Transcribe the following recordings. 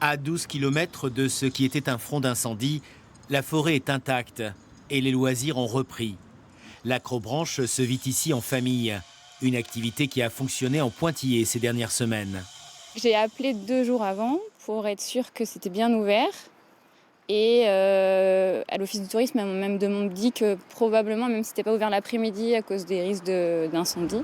À 12 km de ce qui était un front d'incendie, la forêt est intacte et les loisirs ont repris. L'acrobranche se vit ici en famille, une activité qui a fonctionné en pointillé ces dernières semaines. J'ai appelé 2 jours avant pour être sûre que c'était bien ouvert. Et à l'office du tourisme, on m'a même dit que probablement, même si c'était pas ouvert l'après-midi à cause des risques d'incendie.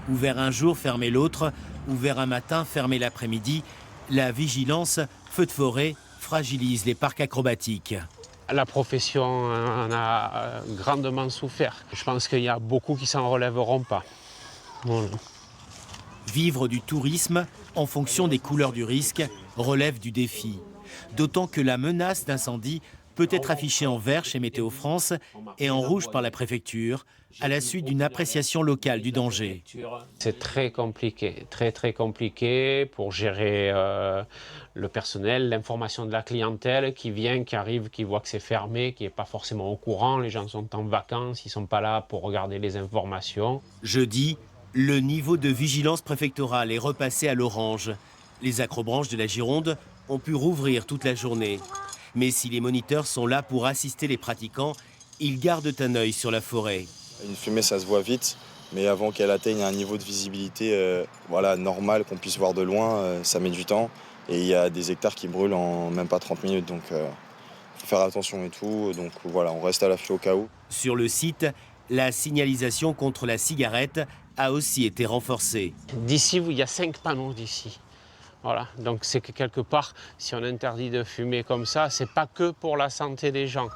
Ouvert un jour, fermé l'autre, ouvert un matin, fermé l'après-midi, la vigilance, feu de forêt, fragilise les parcs acrobatiques. La profession en a grandement souffert. Je pense qu'il y a beaucoup qui s'en relèveront pas. Voilà. Vivre du tourisme en fonction des couleurs du risque relève du défi. D'autant que la menace d'incendie peut être affichée en vert chez Météo France et en rouge par la préfecture, à la suite d'une appréciation locale du danger. C'est très compliqué, très compliqué pour gérer le personnel, l'information de la clientèle qui vient, qui arrive, qui voit que c'est fermé, qui n'est pas forcément au courant. Les gens sont en vacances, ils ne sont pas là pour regarder les informations. Jeudi, le niveau de vigilance préfectorale est repassé à l'orange. Les acrobranches de la Gironde ont pu rouvrir toute la journée. Mais si les moniteurs sont là pour assister les pratiquants, ils gardent un œil sur la forêt. Une fumée, ça se voit vite, mais avant qu'elle atteigne un niveau de visibilité normal, qu'on puisse voir de loin, ça met du temps. Et il y a des hectares qui brûlent en même pas 30 minutes, donc faut faire attention et tout. Donc voilà, on reste à l'affût au cas où. Sur le site, la signalisation contre la cigarette a aussi été renforcée. D'ici, il y a 5 panneaux d'ici. Voilà, donc c'est que quelque part, si on interdit de fumer comme ça, c'est pas que pour la santé des gens.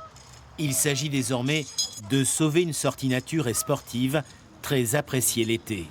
Il s'agit désormais de sauver une sortie nature et sportive très appréciée l'été.